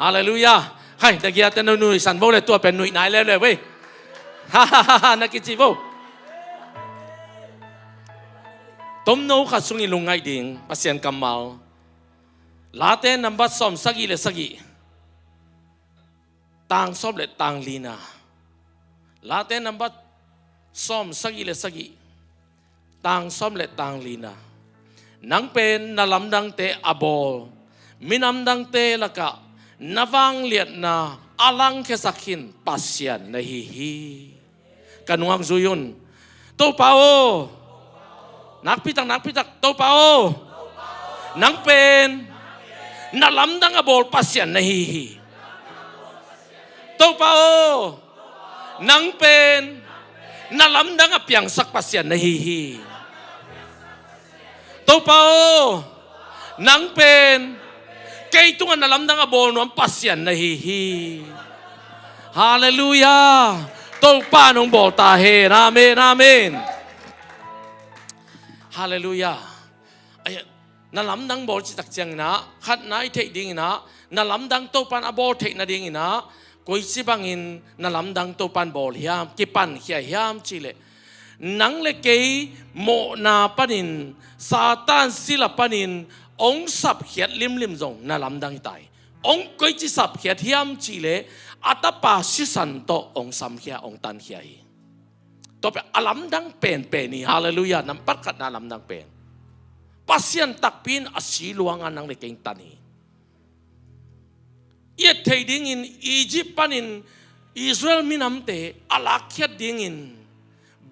ฮาเลลูยาให้ตะกี้แต่หนุ่ยสันโบเลยตัวเป็นหนุ่ยไหนแล้วเลยเว้ยฮ่าฮ่าฮ่านักกิจิโบต้มโนขัดสุงิลุงไงดิ่งปัสยันกำมัลลาเต้นนับซ้อมสักกี่เลยสักกี่ต่างซ้อมเลยต่างลีนาลาเต้นนับซ้อมสักกี่เลยสักกี่ต่างซ้อมเลยต่างลีนานังเป็นนาลำดังเตะอบอลมินำดังเตะละกะนาวังเลียดนาอลังเคสักินปัสยันนะฮีกันวังซุยุนโตเปานักพิทักษ์โตเปานังเป็นนาลำดังอบอลปัสยันนะฮีโตเปานังเป็นนาลำดังอเปียงสักปัสยันนะฮีโตเปานังเป็นเกยตุงนาลำดังอบอลนวมปัสยันนะฮีฮาเลลูยาโตเปานงบอลตาเฮอาเมนอาเมนฮาเลลูยาไอ้นาลำดังบอลจิตตักเจียงนะขัดนายเทดิ่งนะนาลำดังโตปานอบอลเทนะดิ่งนะกุยสิบังอินนาลำดังโตปานบอลเฮียมกิปันเฮียเฮียมจิเลนังเลเกยโมนาปันินซาตานศิลปันินองสับเขียดลิมจงนาลำดังตายองกุยจิสับเขียดเฮียมจิเลอัตปาสิสันโตองสัมเฮียองตันเฮียตัวเป็นอาลัมดังเป็นนี่ฮาเลลูยาน้ำปัดกัดนาลัมดังเป็นปัสยันตักปินอาศิลวงอันนังเลกิงตันีเอียดเทดิ่งอินอียิปต์ปันินอิสราเอลมินำเตอาลักเขียดดิ่งอิน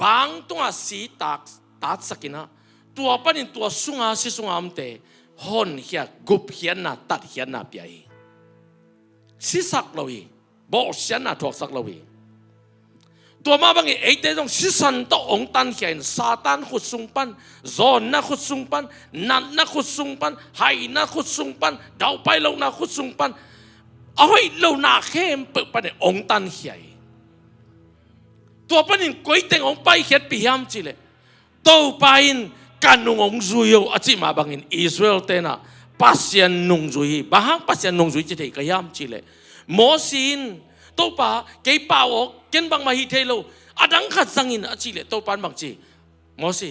บางตัวสีตัดสกินะตัวปันินตัวสุงอาสิสุงามเตฮอนเฮียกุบเฮียนาตัดเฮียนาเปียสิสักเลวีบอกเฮียนาถกสักเลวีตัวมาบางไอ้เรื่องสิสันโตองตันเขียนซาตานขุดสุงปันโซนนักขุดสุงปันนันนักขุดสุงปันไฮนักขุดสุงปันดาวไปเรานักขุดสุงปันเอาให้เราหน้าเข้มเปิดปันองตันเขียนตัวปันนี่ก๋วยเตี๋ยวองไปเขียนปียามจิเลตัวไปกันนุ่งองจุยอาจิมาบางอิสราเอลเตนะปัสยันนุ่งจุยบางปัสยันนุ่งจุยจะได้กยามจิเลโมซินตัวป้าเกี่ยป่าวเกินบางมาฮิเทโลอดังขัดสังอินอาจิเลตัวปานบางจีโมซิ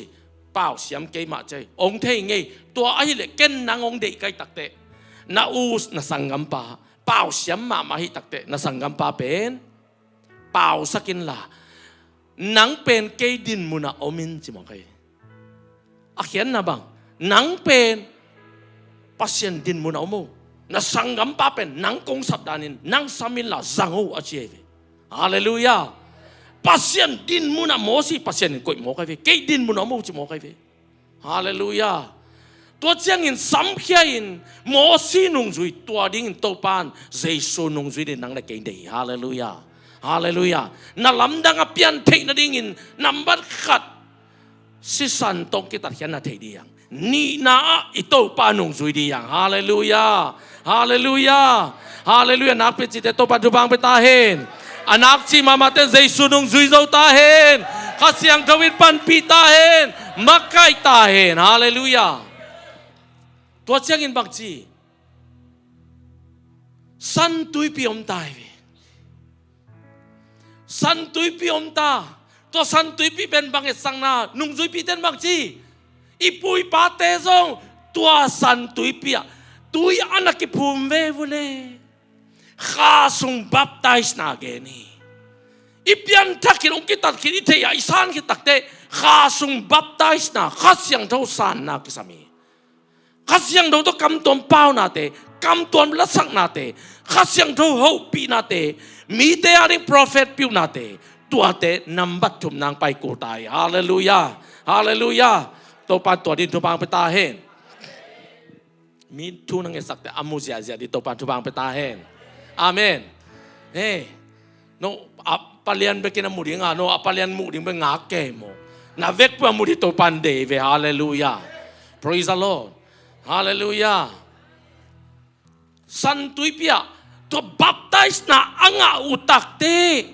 ป่าวเสียมเกี่ยมาใจองเทงไงตัวไอ้เล็กเกินนางองเด็กไก่ตักเตะนาอูสนาสังกัมปาป่าวเสียมมาฮิตักเตะนาสังกัมปาเป็นป่าวสักินละนังเป็นเกยดินมุนาอมินจิมองไงอาเขียนนะบังนังเป็นปัสยันดินมุนาอมูนาสังกัมปาเป็นนังกงสับดานินนังสามินละสังโออาเจเวฮาเลลูยาปัสยันดินมุนาโมซีปัสยันกุยโมไกเวเกยดินมุนาโมจิโมไกเวฮาเลลูยาตัวเจียงอินสัมเพียอินโมซีนุงจุยตัวดิ้งอินโตปานเจสูนุงจุยเดนังเลเกยเดฮาเลลูยาฮาเลลูยานาลำดังอภิยันเทนดิ้งอินนับบัดขัดสิสันตงกิตัดเขียนนาเทดียังนี่นาอิโตปานุงจุยดียังฮาเลลูยาฮาเลลูยาฮาเลลูยานักเป็นจิตโตปาจุบังไปตาเห็นanak si mama ten zaisunung zuizau tahen kasiang dawit pan pi tahen makai tahen haleluya tua chiang in bang chi san tui pi om tai ve san tui pi om ta to san tui pi ben bang et sang na nung zui pi ten bang chi ipui pa te zong tua san tui pi tui anak ki phum ve vuleข้าส่งบัพไตส์นาเกนีอีเปียนทักขินองกิตัดขินอิเทียอิสานขิตักเตข้าส่งบัพไตส์นาข้าเสียงเท่าสานนากิสามีข้าเสียงเท่าตัวกำตวนเป้านาเตกำตวนละสักนาเตข้าเสียงเท่าหูปีนาเตมีเตอาริโปรเฟตปิวนาเตตัวเตนำบัตถุมนางไปกูตายฮาเลลูยาฮาเลลูยาตัวปานตัวดินตัวบางไปตาเห็นมีทุนังเอสักแต่อามูเซียเซียดิตัวปานตัวบางไปตาเห็นAmen. No apalian bekin amudi nga no apalian mudi be ngake mo. Na vek pa mudi to pande ve hallelujah. Praise the Lord. Hallelujah. Santui pia to baptize na anga utakte.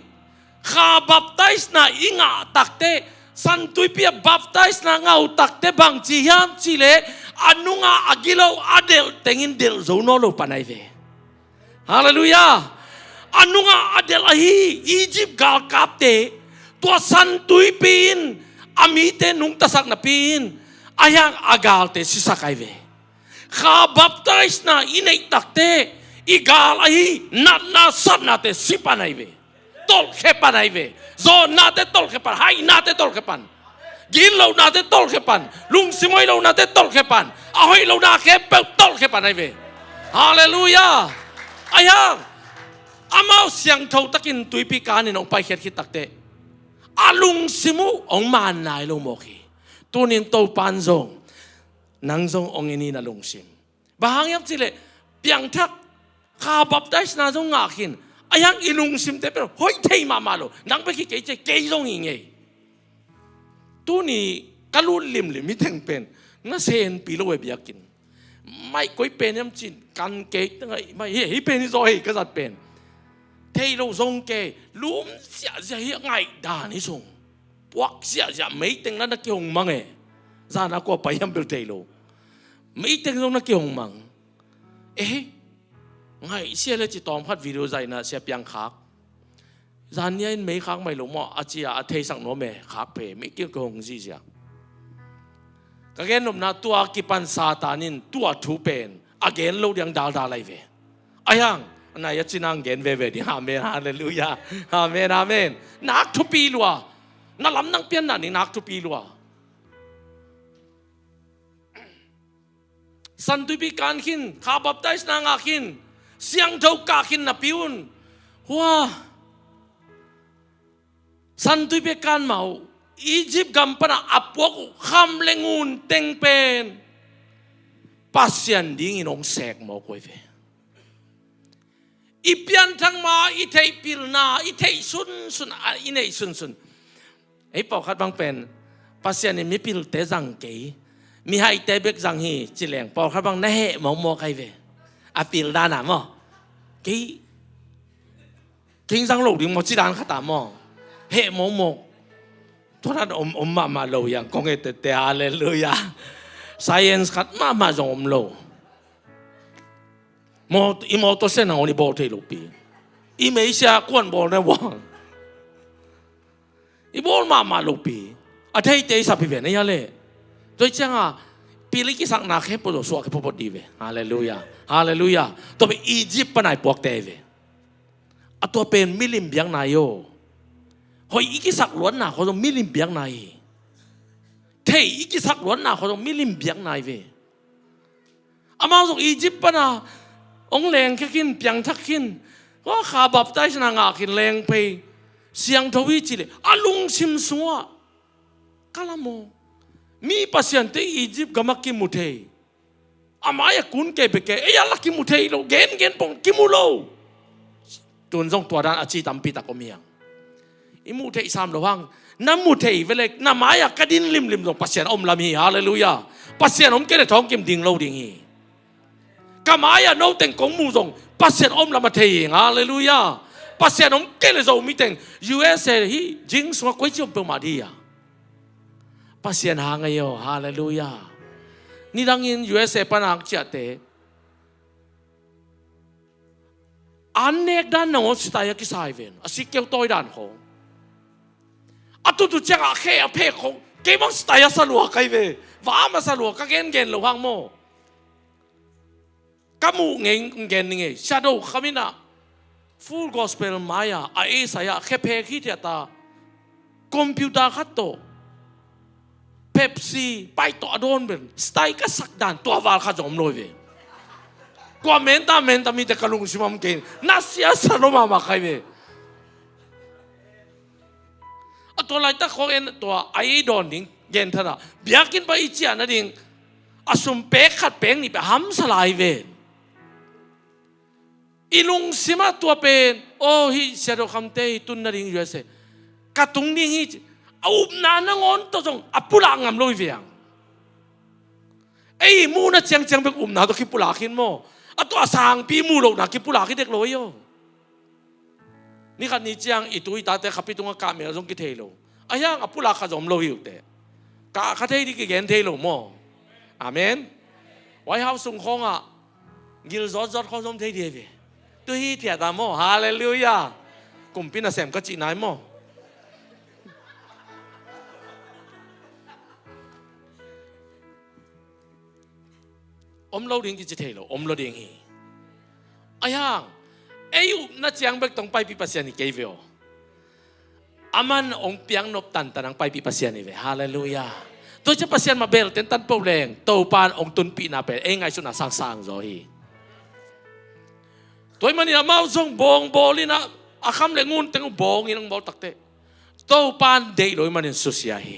Kha baptize na inga takte. Santui pia baptize na nga utakte bang jiham chile anu nga agilaw adel tengin del zonolo panay ve. ฮาเลลูยาอันนุงอาเดลฮีอียิปต์กาลกาเตตัวสันตุยปีนอามีเตนุงตะสักนาปีนอายังอากาลเตสิสักไอเวข้าบัพไตส์นาอินเอตักเตอีกาลฮีนัดนาสันนาเตสิปันไอเวตอลเคปันไอเวโซนาเตตอลเคปันไฮนาเตตอลเคปันกินเรานาเตตอลเคปันลุงซิมอยเรานาเตตอลเคปันอาหอยเรานาเคเปตอลเคปันไอเวฮาเลลูยาอายังอามาเสียงเท่าตะกินตุยปีการนี่น้องไปเขียนคิดตักเตอาลุงซิมูองมานนายลงโมกีตัวนี้โตปันซงนังซงองนี้น่ะลุงซิมบางอย่างสิเลยเพียงทักข้าบับได้สนาซงงาขินอายังอีลุงซิมเตเป็นห้อยเทมาโลนังไปคิดเกยเกยซงยังไงตัวนี้กะลุลิมมิถึงเป็นน่าเซนปีโลเวบียกินไม่ก้อยเป็นยังจินกันเกยตั้งไงไม่เฮ้ยเป็นซอยก็จัดเป็นเทโลซงเกลุมเสียจะเฮียไงด่านี่ซงพวกเสียจะไม่ตึงนั้นนักเกี่ยวมังเอจานักว่าไปยังเปลเทโลไม่ตึงตรงนักเกี่ยวมังไงเสียเลยจิตตอมพัดวิดีโอใจนะเสียเปียงคักจานนี้ไม่คักไม่หลงมั่วอาเจียอาเทสังโนเมคักเพไม่เกี่ยวกับหงสิเสียก็แค่นมนาตัวกิปันซาตานินตัวทูเป็นอาเกนโลเดียงดาลไรเวอายังนายจินังเกนเวดีฮาเมนฮาเลลูยาฮาเมนฮาเมนนักทุปีลัวนั่นลำนังเปียนนั่นนี่นักทุปีลัวสันตุปีการขินข้าบับไตส์นางอาขินเสียงเท่ากาขินนับพิวน์ว้าสันตุปีการเมาอียิปต์กัมปนาอับวกคำเลงูนเต็งเป็นปัสยันดิ้งอินองแสกหมอกวยเวอีเปียนทั้งมาอีเทปิลนาอีเทสุนอีเนสุนไอ้ปอกขัดบางเป็นปัสยันนี่มีปิลเตจังเกยมีให้เตเบกจังฮีจิเลงปอกขัดบางนั่นเหมองมอกไอเวอาปิลดานาหมอเกยทิ้งสังโลกดิ้งมอจิดานขัดตามอเหมองมอกทุกท่านมาโลยังคงเอตเตฮาเลลูยา science ขัดมาจงโลมออีมอตัวเส้นเอานี่บอกเทลูปีอีเมย์เสียกวนบอกนะว่าอีบอกมาลูปีอาเทย์เตย์สับพิเวนี่ยาเลยโดยเฉพาะปีลิกิสักนักเฮปโดสวกเฮปปดีเวฮาเลลูยาฮาเลลูยาตัวเป็นอียิปต์ปนัยปวกเตเวอะตัวเป็นมิลิมเบียงนายโยหอยอีกิสักล้วนน่ะเขาต้องมิลิมเบียงนายเทย์อีกิสักล้วนน่ะเขาต้องมิลิมเบียงนายเวอามาจากอียิปต์ปนะองแรงแค่กินเปียงทักกินว่าข้าบับได้ชนะงากินแรงไปเสียงทวีจิเลอาลุงซิมสัวกาลโมมีปัสยันที่อียิปต์กำมักกิมุเทอามายกุนเก็บเก็ยาลักกิมุเทโลเกนปงกิมุโลตุนส่งตัวด้านอาชีตามปีตะกมียงอิมุเทสามระวังน้ำมุเทเวเล็กน้ำมายกระดินลิมส่งปัสยันอมลามีฮาเลลูยาปัสยันอมเกลท้องกิมดิ่งโลดิ่งฮีกามายาโนเต็งกงมูซงปัสยันอมลามาเทียงฮาเลลูยาปัสยันอมเกลโซมิเต็ง USA ฮีจิงสวะกุยจุบเปมาดียาปัสยันหางโยฮาเลลูยานี่ดังอิน USA ปนักเจตเตอันเนกด้านโน้ตสไตล์กิสายเวนสิเกี่ยวตัวด้านของอัตุตุเจ้าแค่เพคของเกี่ยวกับสไตล์สลัวใครเวว่ามาสลัวก็เกณฑ์ระวังโมกมูเงินเงินนี่ชาโดว์ขมินะฟูลกอสเปลมายาไอเอสายาแค่เพคิดตาคอมพิวเตอร์ขัดโตเป๊ปซี่ไปต่อโดนเป็นสไตล์ก็สักด่านตัววาลข้าจอมลอยเวกว่าเมนตามีแต่กระลุงชิมามเกนน่าเสียสารมาใครเวตัวไรตาเขาเอ็นตัวไอโดนดิ้งเย็นท่านะเบียกินไปอีเจียนั่นดิ้งอสมเป๊กขัดเป๊กนี่ไปห้ำสลายเวอีลุงสิมาตัวเป็นโอ้ฮิเสียดคำเตยตุนนั่นดิ้งอยู่เสกระตุงดิ้งฮิอุบนานงอนตัวจงอปุลางามลอยเวียงไอ้มูน่ะเจียงเป็นอุบนาตัวคิปุลาขินโมอะตัวสางปีมูโลกนะคิปุลาขินเด็กลอยโยนี่ขันนี้เจียงอีตัวอีตาแต่ขับไปตรงกาเมลจงกิเทโลอายังอปุลาขจมลอยอยู่แต่กาขัดเทดิกิเกนเทโลโมอาเมนไว้เฮาส่งของอ่ะกิลจอดเขาจมเทเดียเว ตุยเทียตามโมฮาเลลูยากุมพินาเสมก็จีนายโมอมเราดิ้งกิจเทโลอมเราดิ้งฮีอายังเอ้ยน่าจะยังเบกต้องไปปีปัสยานิเกวิโออามันองเปียงนบตันตันไปปีปัสยานิเวฮาเลลูยาตัวจะปัสยานมาเบลเต็นตันโปรแรงตัวปานองตุนปีนาเปเอ้ยไงสุนัขสังสังโซฮีตัวมันนี่มาส่งบงบอลินะอาคำเลงุนเต็งบงยังบอตักเตตัวปานเดย์โดยมันสุเสียฮี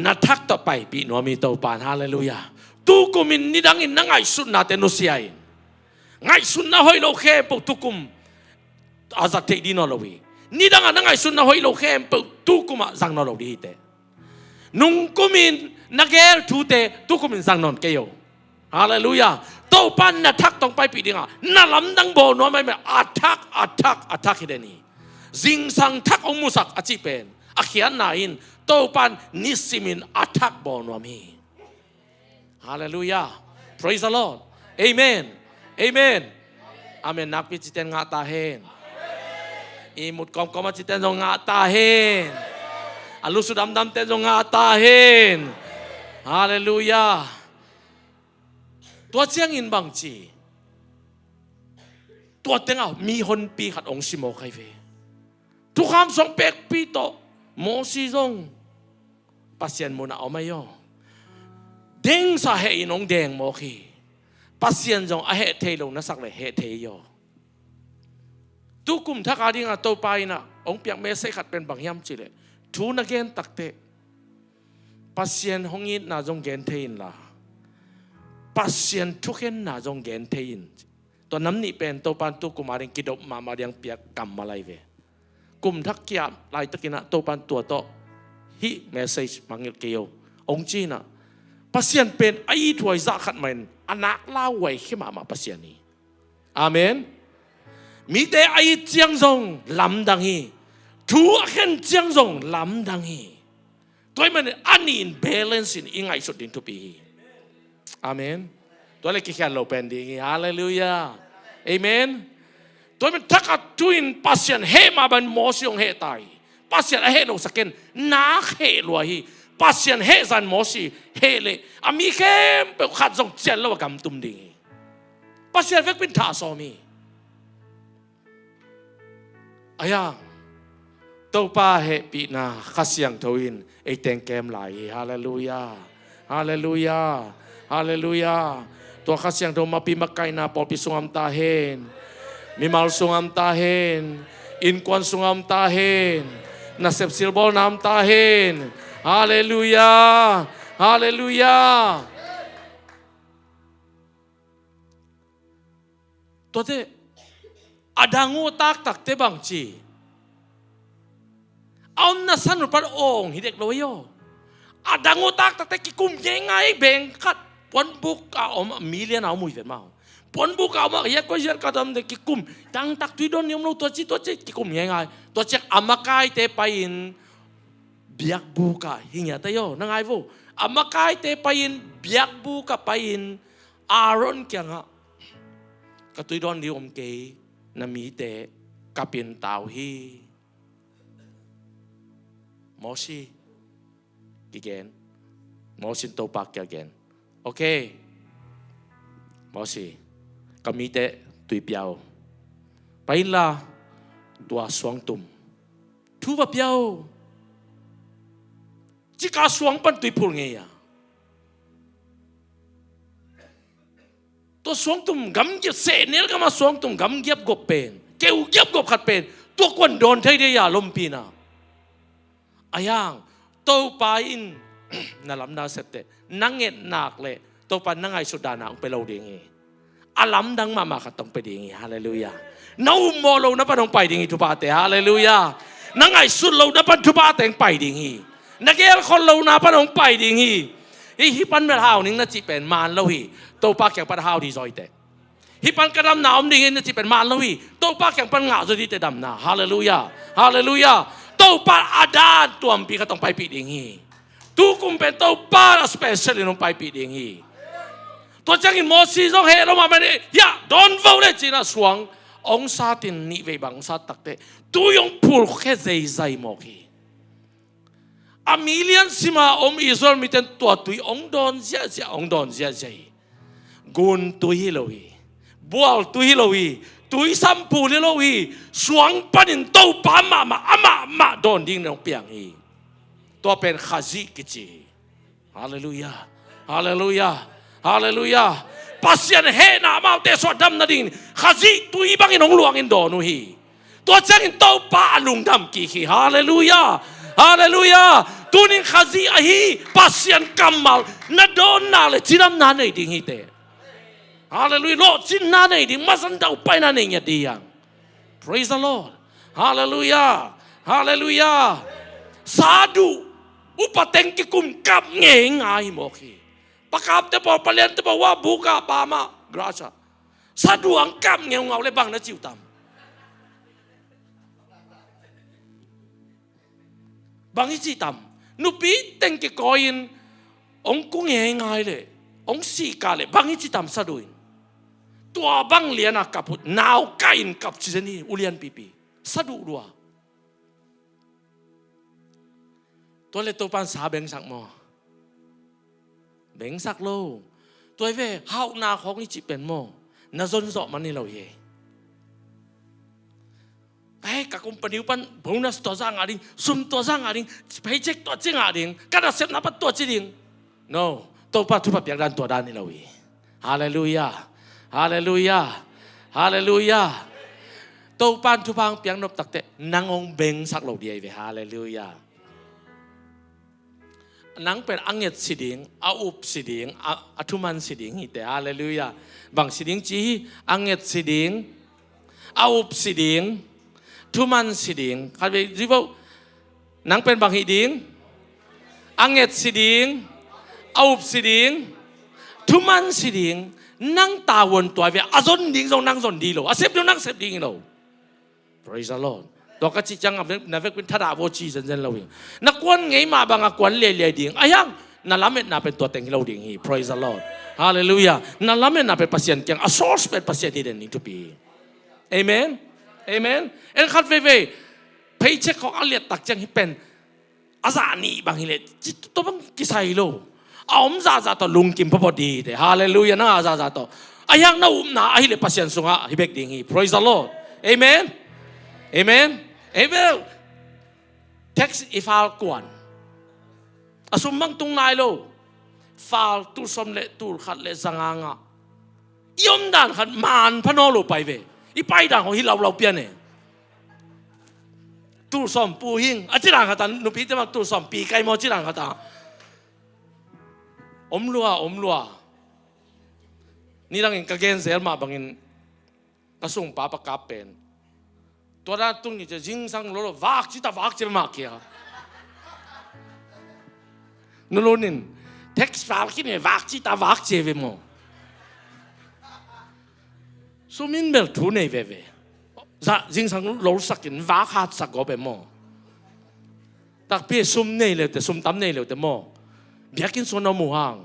นัดทักต่อไปปีโนมีตัวปานฮาเลลูยาตุกุมินนิดังอินนังไงสุนัขเตนุเสียอินไงสุนัขหอยโลเคปตุกุมอาจักเทดีนอลวีนี่ดังนังไงสุนัขหอยโลเคปตุกุมสังนอลวีเตนุงกุมินนักเกลทูเตตุกุมินสังนอนเกโยฮาเลลูยาตัวปันนัดทักต้องไปปีดิงอ่ะนั่นลำดังโบนัวไม่อัทักฮิเดนีจิงสังทักองมุสักอจิเป็นอาเขียนนาอินตัวปันนิสิมินอัทักโบนัวมีฮาเลลูยา praise the Lord amen amen amen นักพิจิตรงาตาเฮนอีมุดกอมกอมาจิตเตนงาตาเฮนอาลุสุดำเตนงาตาเฮนฮาเลลูยาตัวเจียงอินบังจีตัวเต็งเอามีคนปีขัดองค์สิโมใครเวทุกคำส่งเป็กปีโตโมซีซงปัสเซียนโมนาเอาไม่ย่อเด้งสาเหตุน้องแดงโมขีปัสเซียนจงอาเหตุเทลงนัสักเลยเหตุเทยอทุกกลุ่มทักอาดิงาโตไปนะองค์เปียกเมสขัดเป็นบางยามจีเลยทูนักเกนตักเตปัสเซียนหงยินนาจงเกนเทนละปัสเซียนทุกเห็นนาจงเกนเทยินตัวน้ำนี่เป็นตัวปันตัวกุมาริงกิดมาเรียงเปียกกำมาไลเวกลุ่มทักเกียบลายตะกินะตัวปันตัวโตฮิเมสเซจมังเกลเกียวองจีน่ะปัสเซียนเป็นไอ้ถวยจักขัดมันอนักเล่าไว้ขึ้นมาปัสเซียนนี้อาเมนมีแต่ไอ้เจียงจงลำดังฮีทุกเห็นเจียงจงลำดังฮีตัวมันอันนี้อินเบลนซ์อิงไงสุดดินทุปีอาเมนตัวเล็กแค่เราเป็นดีฮาเลลูยาเอเมนตัวมันทักกัดทุนปัสเซียนเฮมาบันโมซิองเฮตายปัสเซียนเฮโนสกินนักเฮลัวฮีปัสเซียนเฮซันโมซิเฮเลอามีเข้มไปขัดส่งเจนแล้วกำตุ้มดีปัสเซียนเวกเป็นท่าซอมีอายังตัวป้าเฮปีนาขัดเสียงทวินไอเต็งแกมไหลฮาเลลูยาฮาเลลูยาฮาเลลูยาตัวขัดเสียงตัวมาปีมาไกนาปอปีสงามตาเฮนมีมาลสงามตาเฮนอินควันสงามตาเฮนนาเซปซิลบอลน้ำตาเฮนฮาเลลูยาฮาเลลูยาตัวเตอดังูตักเตบังจีเอาหน้าสันรุปองฮิเด็กโลโยอดังูตักเตกิกุมยังไงเบ่งขัดปนบุกเอามิเลียนเอามุยเฟมาปนบุกเอามาเยอะก็เยอะก็ทำเด็กกิกุมดังตักตุยโดนยมเราตัวจีกิกุมยังไงตัวเจ๊อามาไกเตไปอินเบียกบุกหิ้งยาเตโยนั่งไงฟูอามาไกเตไปอินเบียกบุกไปอินอารอนเกียงอ่ะก็ตุยโดนดิอมเกยนามีเตกับเป็นตาวฮีมอชีกิเกนมอชินโตปักกิเกนโอเคมอชีก็มีเตตุยเปียวไปละตัวสวงตุ่มทูบเปียวจิกาสวงปันตุยพูดไงอ่ะตัวสวงตุ่มกำเก็บเศษเนี่ยก็มาสวงตุ่มกำเก็บกบเป็นเกี่ยวเก็บกบขัดเป็นตัวกวนโดนเทยเดียลมปีน่ะอายังตัวปาอินนั่นลำนาเสตเตนังเงินหนักเลยตัวปานังไงสุดานังไปเราดีงี้อาลัมดังมาขัดต้องไปดีงี้ฮาเลลูยาน้าโมเรานับต้องไปดีงี้ทุบาเตฮาเลลูยานังไงสุดเรานับทุบาเตงไปดีงี้นักเอลคนเรานับต้องไปดีงี้ฮิปันเมลฮาวนิ่งน่าจะเป็นมารเราฮีตัวปากอย่างปันฮาวดีจอยเตฮิปันกระดำหนาวนิ่งน่าจะเป็นมารเราฮีตัวปากอย่างปันงาจอยดีเตดำนาฮาเลลูยาฮาเลลูยาตัวปากอาดาตัวปีก็ต้องไปปีดีงี้ทุกคนเป็นตัวปากสเปเชียลต้องไปปีดีงี้ ตัว ตัวจังอินโมซีต้องเฮเรามาไม่ได้ยะโดนเฝ้าเลยจีน่าสวงองศาตินนิเวบังศาตักเตตัวยงพูดแค่ใจโมกีอามิเลียนสิมาอิสราเอลมีแต่ตัวตุยองดอนเสียองดอนเสียกุนตุยโลวีบัวตุยโลวีตุยสัมปูโลวีสวงปันินโตปามาโดนดิ้งน้องเปียงอีตัวเป็นขาซิกิจีฮาเลลูยาฮาเลลูยาฮาเลลูยาpasien he na mau te so dam na ding khazi tu ibang inong luang in do nu hi to chang in to pa lung dam ki hi hallelujah hallelujah tunin khazi a hi pasien kamal na don na le chiram na nei ding hi te hallelujah lo chin na nei ding masan dau pai na nei nya diang praise the lord hallelujah hallelujah sadu upateng ki kum kap nge ngai mo ki pakap te po palian te po wa buka pama gracia sa duang kam ngeu ngau le bang na chiu tam bang chi tam nu pi teng ki koin ong ku nge ngai le ong si ka le bang chi tam sa duin tua bang lian a kaput nau kain kap chi ni ulian pipi sa du dua to le to pan sa beng sak moเบ่งสักโลตัวเว่เฮานาของนี่จิเป็นโมน่าสนใจมันนี่เราเย่ไปกับกุมปนิวปันโบนัสตัวจ้างอะไรซุ่มตัวจ้างอะไรไปเช็คตัวจริงอะไรกันเสพนับตัวจริง no ตัวปัจจุบันเพียงด้านตัวด้านนี่เราเย่ฮาเลลูยาฮาเลลูยาฮาเลลูยาตัวปันทุพังเพียงนบตักเตนางองเบ่งสักโลเดียเวฮาเลลูยานังเป็นอังเงตสิดิงอาอุบสิดิงอาทุมันสิดิงแต่ฮาเลลูยาบางสิดิงจีอังเงตสิดิงอาอุบสิดิงทุมันสิดิงเขาไปรีบว่านังเป็นบางหิดิงอังเงตสิดิงอาอุบสิดิงทุมันสิดิงนังตาวนตัวเวอาซนดิงทรงนังซนดีโลอาเซฟดูนังเซฟดิงโล praise the Lordตัวก็จิจังกับนักเป็นทัดาโวจีสันเราเองนักกวนไงมาบางกวนเลี่ยดิ่งอายังนั่นละเม็ดน่าเป็นตัวเต็งเราดิ่งฮี praise the Lord hallelujah นั่นละเม็ดน่าเป็นpasienเก่ง a source เป็นpasienที่เด่นนี่ทุกปี amen amen เอ็นขัดเว่เพย์เช็คของอัลเลียตักจังที่เป็นอาซานีบางทีเลยจิตตัวบังกิไซโลเอาอมซาตัวลุงกิมพอดีแต่ hallelujah น่าอาซาตัวอายังน่าอุ้มน่าไอ้เลยpasienสุงะฮิเบกดิ่งฮี praise the Lord amen amen amen text ifal kwan asumang tung nai lo fal tu som le tu khat le zanganga yom dan khat man phano lo pai ve i pai dang ho hi lau pian ne tu som pu hing achirang khat nu pi te ma tu som pi kai mo chirang khat om lua ni lang in ka gen zel ma bangin kasung pa pa ka penตัวนั้นตรงนี้จะยิงสังโลโลวักจิตาวักจะมาเกี่ยนู่นนี่เท็กซ์ฟาร์กินเนี่ยวักจิตาวักเจวิโมสุมินเบลทูเนเวเวจะยิงสังโลสักกินวักฮัดสักก็เป็นโมตักเปียซุมเนเลยแต่ซุมตั้มเนเลยแต่โมเบียกินส่วนน้ำมูฮัง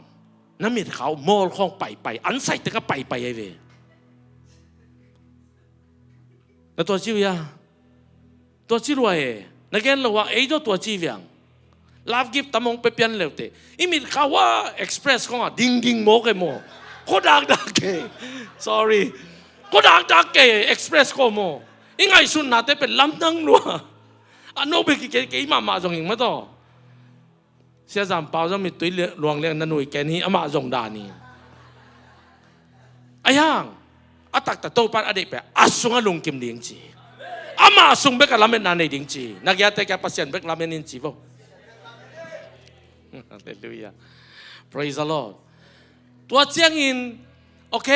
น้ำมีเขาโมลของไปอันใส่แต่ก็ไปไอเวแล้วตัวจีวิยาตัวจีรวยนักเรียนเราว่าไอ้ตัวจีวิยังลาฟกิฟต์ตามองไปเปลี่ยนเร็วเตะอีมิดเขาว่าเอ็กซ์เพรสของอ่ะดิ่งโมกโมโคดักเก sorry โคดักเกเอ็กซ์เพรสก็โมอีไงสุนนะแต่เป็นลำนังรัวอันโนเบกิเกอีมาจงหิงมาต่อเสียจำเปล่าจะมีตัวหลวงเลี้ยงนันหนุ่ยแกนี่อามาจงดานี่ไอ้ยังอาตักแต่โตปันอดีตไปอาสุงอลุงกิมเลี้ยงจีอามาสุงเบกลาเมนนานในดิ้งจีนักยาแต่แกปัสยันเบกลาเมนินจีบ่ฮาเลลูยา praise the Lord ตัวเจียงอินโอเค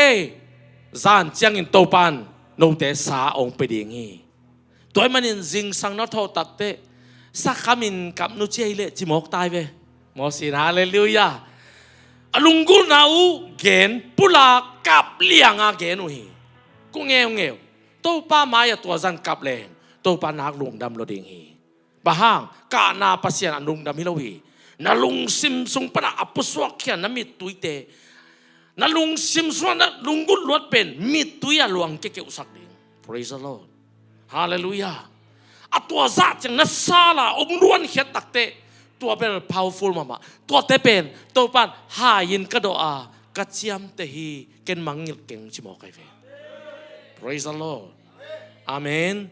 จานเจียงอินโตปันโนเตสาองไปดิ้งฮีตัวมันอินจิงสังนอทอตักเตสักคำอินกับนุเจเลจิมอกตายเวมอสินฮาเลลูยาลุงกุลนาอูเกนปุลากับเลี้ยงอาเกนุฮีกูเงียวตัวป้ามาอย่าตัวจันกับแรงตัวป้านักลุงดำโลดิงฮีบ้าห้างกานาปัสยานันลุงดำฮิโลฮีนาลุงซิมซุงปะอับปุสวกเขียนน้ำมิดตุยเต na lung sim suan na lunggut luat pen mit tuya luang ke usak ding. Praise the Lord. Hallelujah. Atua zat yang nasala omruan hiat takte tua pen powerful mama. Tua te pen to pan hayin ka doa ka chiam te hi ken mangil keng chimo kai ve. Praise the Lord. Amen.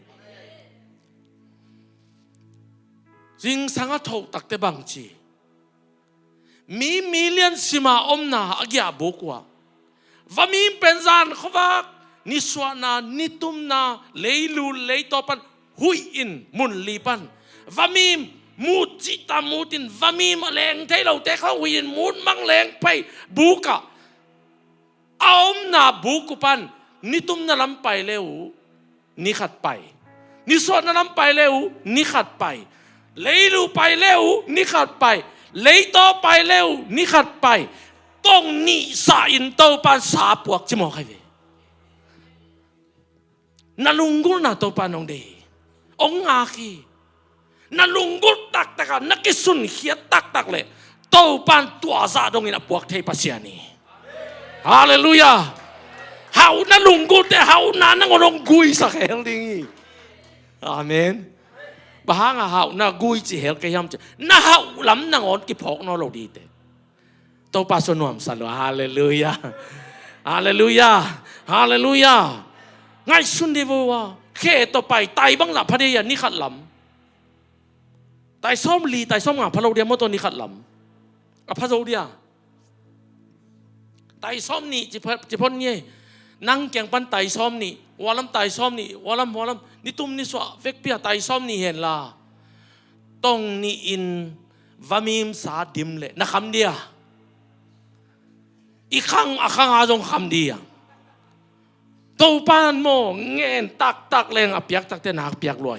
Jing sanga thau takte bang chi. Mi million sima omna agya bokwa. Vami penzan khowak ni swana ni tumna leilu leitopan hui in mun lipan. Vami muti tamutin vami maleng thailo te kha hui in mun mang leng pai buka. Omna bukupan ni tumna lampai leu ni khat pai. Ni swana lampai leu ni khat pai. Leilu pai leu ni khat pai. Lấy to bài leo ni khát bài tông ni sa in tàu pan sa buộc chỉ mò khai về na lungul na tàu pan ông đây ông ngà khi na lungul tak tak na kisun hiat tak tak le tàu pan tua sa dong ina buộc thay pasiani hallelujah hau na lungul te hau na ngorong gui sa hel dingi amen bahang hau na gui chỉ hel cái yam na hau lắm na ngon cái phok nó lâu đi thế tàu pa son nuam salo hallelujah hallelujah hallelujah ngay sun đi vô khe tàu pai tai bang la phade ya ni khat lam tai som li tai som ngà phalo dia mo to ni khat lam a phazo dia tai som ni chỉ phon nie nang kyang pan tai som ni walam tai som ni walam ni tum ni swa vek pia tai som ni hen la tong ni in vamim sa dim le na kham dia i khang a jong kham dia to pan mo ngen tak leng a piak tak te nak piak lo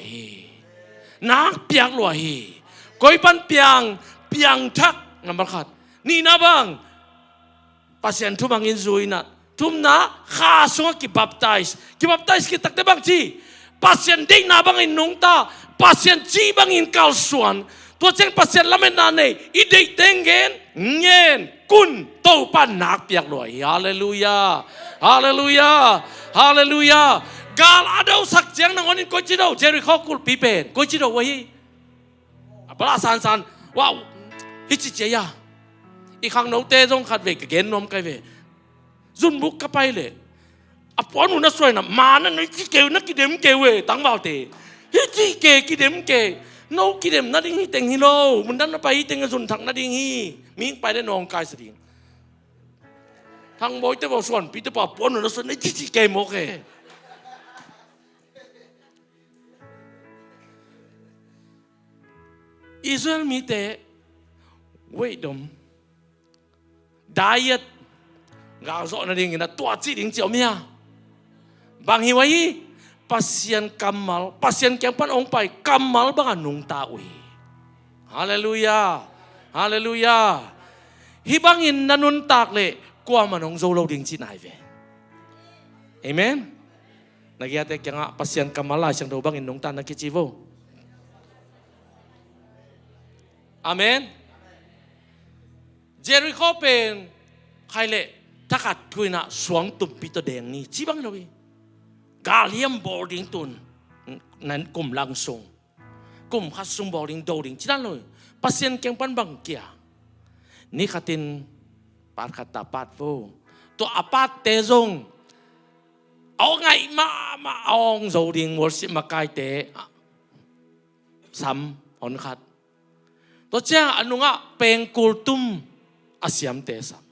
hi koi pan piang thak number khat ni na bang pasien thu bang in zuina tum na kha sunga ki baptize ki tak te bang chi pasien ding na bang in nung ta pasien chi bang in kal suan to cheng pasien lamen na nei i dei tengen ngen kun to pan nak piak loi hallelujah hallelujah hallelujah gal adau sak jeng nang onin ko chi do Jericho kul pi pen ko chi do wa hi bala san wow hi chi che ya i khang no te jong khat ve ke gen nom kai ve zun buk ka pai le apon una soi na ma na chi keu na ki dem keu we tang vào te hi chi ke ki dem ke no ki dem na ding hi teng hi lo mun dan na pai teng zun thak na ding hi ming pai de nong kai sing thang boy te bo son pi te pa pon una soi na chi ke mo ke Israel mi te wait dom diet gạo rõ na ding na tua chi ding chiao mia bang hi wai pasien kamal pasien kyang pan ong pai kamal bang nung ta ui hallelujah hallelujah hi bang in nanun tak le kwa manong zo lo ding chi nai ve amen nagya te kyang pasien kamala sang do bang in nung ta na ki chi vo amen Jericho pen khai le takat tuina suang tumpi to deng ni chi bang lowi galiam boarding tun nan kum lang sung kum khat sung boarding doring chidan loi pasien keng pan bang kia ni khatin par khata pat vo to apat te zong au ngai ma ong zo ding worship ma kai te sam on khat to cha anunga peng kultum asiam te sam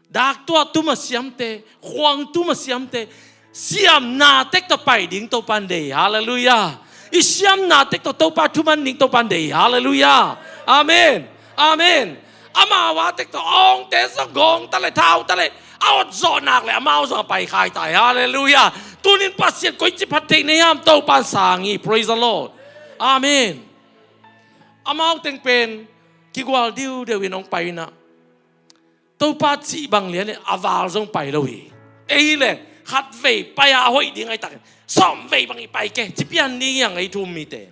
dak tua tu ma siam te huang tu ma siam te siam na tek to pai ding to pan de hallelujah i siam na tek to pa tu man ding to pan de hallelujah amen amen ama wa tek to ong te so gong ta le thau ta le out zo nak le amao zo pai khai tai hallelujah tunin pasien ko chi phat te ne yam to pan sangi praise the Lord amen amao teng pen ki gwal diu de win ong pai na tàu pa chỉ bằng liền này aval trong bài lâu hi, ấy là khát về bay à hội đi ngay tắc, xóm về bằng bài cái, chỉ biết ni yang ấy thu mi tê,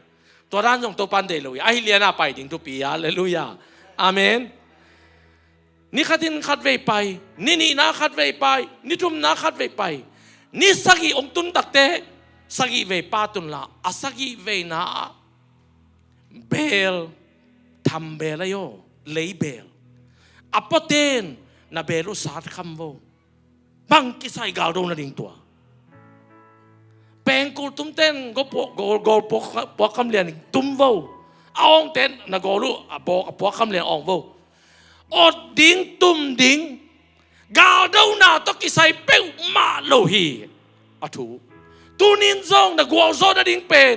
ตัวด้านtrong tàu pan tê lâu hi, ấy liền à bài đi thu pi hallelujah, amen. นี่ขัดทินขัดเวไปนี่นาขัดเวไปนี่ทุ่มนาขัดเวไปนี่สักีองตุนตักเตสักีเวปาตุนละอาสักีเวนาเบลทำเบลโยเลยเบลอปเตนนาเบลุสาดคำโวบังกิไซกาโดนาดิงตัวแปงกูตุ้มเต้นก็ปวกโกปวกคำเรียนตุ้มโวเอาองเต้นนะโกลูปวกคำเรียนอองโวอดดิ้งตุ้มดิ้งกาโดนาตกิไซเป้วมาโลฮีอะถูตูนินซองนะกัวโซนาดิงเป็น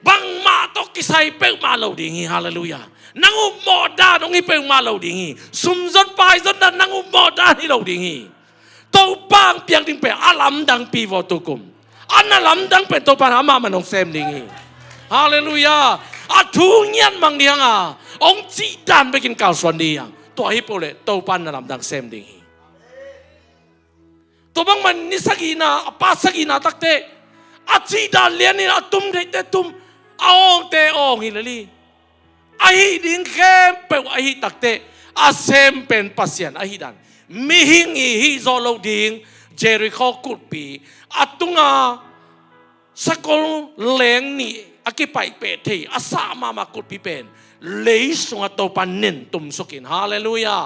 บังมาตกิไซเป้วมาโลดิงฮาเลลูยานังอุโมดาตรงนี้เป้วมาโลดิงสุมจนไปจนนั้นนังอุโมดาที่โลดิงตัวปังเปียงดิงเป็นอาลัมดังปีวตุกุมอันนั้นลำดังเป็นตัวปัญหามามันองเซมดิงฮาเลลูยาอะทูเงียนมังเดียงอ่ะองจีดันไปกินข้าวสวนดีอ่ะตัวฮิปโปเลตัวปันนั้นลำดังเซมดิงตัวบางมันนิสกีนาปัสกีนาตักเตอาจีดันเลียนนี่อาตุ้มเตตุ้มเอาองเตองฮิลลีไอดิงเข้มเปวไอตักเตอาเซมเป็นปัสยันไอดันมิหิงอีฮิโซโลดิงเจริโคกุดปีอัตุงาสกอลเลงนี่อากิไปเปเทอาสามากุดปีเป็นเลยสุงตัวปันนินตุมสุกินฮาเลลูยา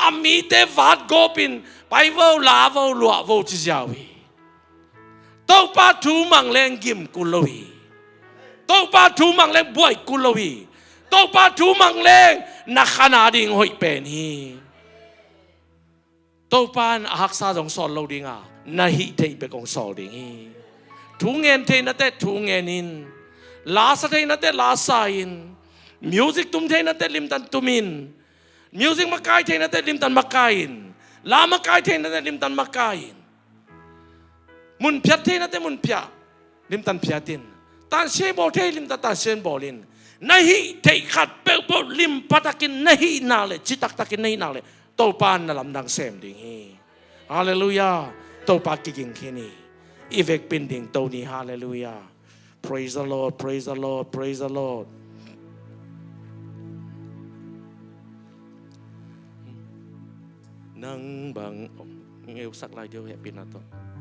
อามีเตวัดโกปินไปวอลาวัวลัววัวจิจาวีตัวปาทูมังเลงกิมกุลวีตัวปาทูมังเลงบวยกุลวีตัวปาทูมังเลงนักขนาดิงหอยเป็นฮีตัวปานหักษาจงสอนเราดิงอ่ะนาฮิเทไปกงสอนดิงทุงเงินเทนัตเตทุงเงินินลาสเทนัตเตลาสายินมิวสิกตุมเทนัตเตลิมตันตุมินมิวสิกมักไกเทนัตเตลิมตันมักไกอินลามักไกเทนัตเตลิมตันมักไกอินมุนเพียเทนัตเตมุนเพียลิมตันเพียตินตันเชบอเทลิมตันตันเชนบอลินนาฮิเทขัดเปบลิมปัตกินนาฮินาเลจิตักตักินนาฮินาเลตัวปานนั่นลำดังเซมดิ่งฮีฮาเลลูยาตัวปากิงแค่นี้อีเวกเป็นดิ่งตัวนี้ฮาเลลูยา praise the Lord praise the Lord praise the Lord นั่งบังเอวสักลายเดียวแฮปปี้นะตัว